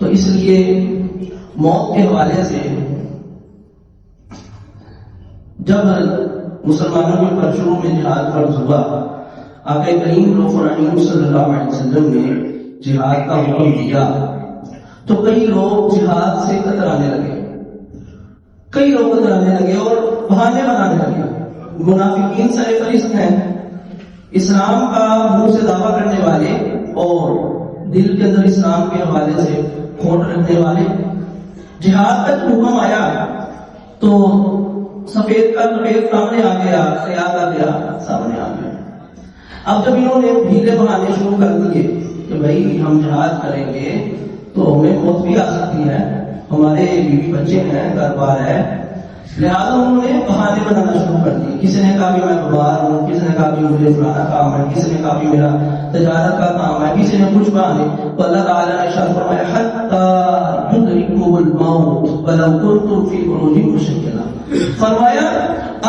اس لیے موت کے حوالے سے جب مسلمانوں کے پر شروع میں جہاد فرض ہوا، آقا کریم رحیم صلی اللہ علیہ وسلم نے جہاد کا حکم دیا تو کئی لوگ جہاد سے کترانے لگے، کئی لوگ کترانے لگے اور بہانے بنانے لگے۔ منافقین سر فہرست ہیں، اسلام کا منہ سے دعویٰ کرنے والے اور دل کے اندر اسلام کے حوالے سے کھوٹ رکھنے والے۔ جہاد کا حکم آیا تو سفید کا سفید سامنے آ گیا، سیاد آ گیا سامنے آ گیا۔ اب جب انہوں نے ڈھیلے بنانے شروع کر دیے کہ بھائی ہم جہاد کریں گے تو ہمیں موت بھی آ سکتی ہے، ہمارے بیوی بچے ہیں، گھر بار ہے، لہٰذا انہوں نے بہانے بنانا شروع کر دیے۔ کسی نے کہا کہ میں بیمار ہوں، کسی نے کہا کہ مجھے فلانا کام ہے، کسی نے کہا کہ میرا تجارت کا کام ہے، کسی نے کچھ بہانے۔ تو اللہ تعالیٰ نے ارشاد فرمایا حتی یدرککم الموت ولو کنتم فی بروج مشیدہ، فرمایا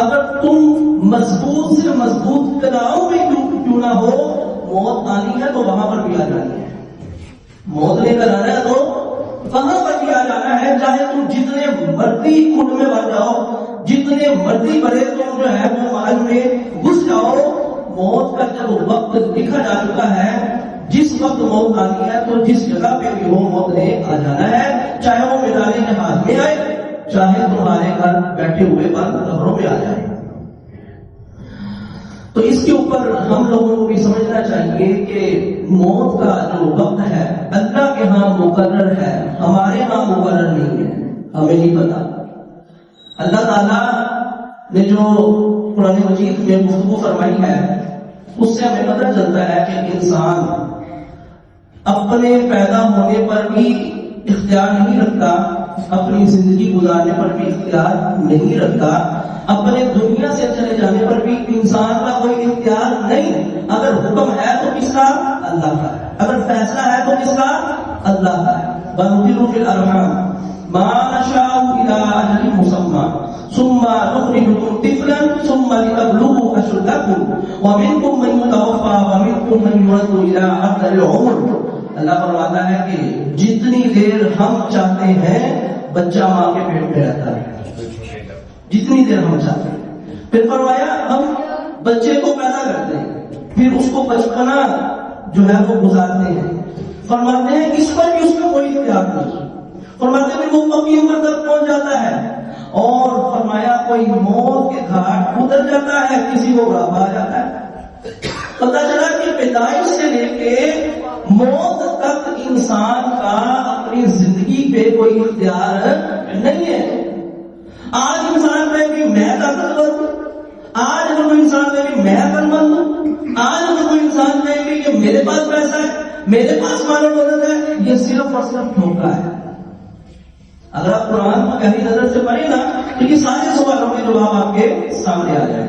اگر تم مضبوط سے مضبوط قلعوں میں کیوں نہ ہو، موت آنی ہے تو وہاں پر بھی آ جانی ہے، موت لے کر آنا ہے تو وہاں پر بھی آ جانا ہے، چاہے تم جتنے مرضی کنڈ میں بڑھ جاؤ، جتنے مرضی بڑے تم جو ہے وہ محل میں گھس جاؤ، موت کا جب وقت لکھا جا چکا ہے، جس وقت موت آنی ہے تو جس جگہ پہ بھی ہو موت نے آ جانا ہے، چاہے وہ میدان جہاد میں آئے، چاہے تمہارے گھر بیٹھے ہوئے بند قبروں میں آ جائے۔ تو اس کے اوپر ہم لوگوں کو بھی سمجھنا چاہیے کہ موت کا جو وقت ہے اللہ کے ہاں مقرر ہے، ہمارے ہاں مقرر نہیں ہے، ہمیں نہیں پتا۔ اللہ تعالیٰ نے جو قرآن مجید میں گفتگو فرمائی ہے اس سے ہمیں پتہ چلتا ہے کہ انسان اپنے پیدا ہونے پر بھی اختیار نہیں رکھتا، اپنی زندگی گزارنے پر بھی اختیار نہیں رکھتا، اپنے دنیا سے چلے جانے پر بھی انسان کا کوئی اختیار نہیں۔ اگر حکم ہے تو کس کا؟ اللہ کا ہے، اگر فیصلہ ہے تو کس کا؟ اللہ کا ہے۔ وَنُقِرُّ فِي الْأَرْحَامِ مَا نَشَاءُ إِلَىٰ أَجَلٍ مُّسَمًّى ثُمَّ نُخْرِجُكُمْ طِفْلًا ثُمَّ لِتَبْلُغُوا أَشُدَّكُمْ وَمِنكُم مَّن يُتَوَفَّىٰ وَمِنكُم مَّن يُرَدُّ إِلَىٰ أَرْذَلِ الْعُمُرِ۔ اللہ فرماتا ہے کہ جتنی دیر ہم چاہتے ہیں بچہ ماں کے پیٹ میں رہتا ہے، جتنی دیر ہم چاہتے ہیں۔ پھر فرمایا ہم بچے کو پیدا کرتے ہیں، پھر اس کو بچپنا جو ہے وہ گزارتے ہیں، فرماتے ہیں اس پر بھی اس کا کوئی اختیار نہیں، فرماتے ہیں وہ پکی عمر تک پہنچ جاتا ہے، اور فرمایا کوئی موت کے گھاٹ اتر جاتا ہے، کسی کو بڑھاپا آ جاتا ہے۔ پتہ چلا کہ پیدائش سے لے کے موت تک انسان کا اپنی زندگی پہ کوئی اختیار نہیں ہے۔ آج انسان میں بھی میں طاقتور ہوں، آج اگر کوئی انسان میں بھی میں عقلمند ہوں، آج اگر کوئی انسان میں بھی کہ میرے پاس پیسہ ہے، میرے پاس مال و دولت ہے، یہ صرف اور صرف دھوکہ ہے۔ اگر آپ قرآن کو گہری نظر سے پڑھیں نا تو یہ سارے سوالوں کے جواب آپ کے سامنے آ جائیں۔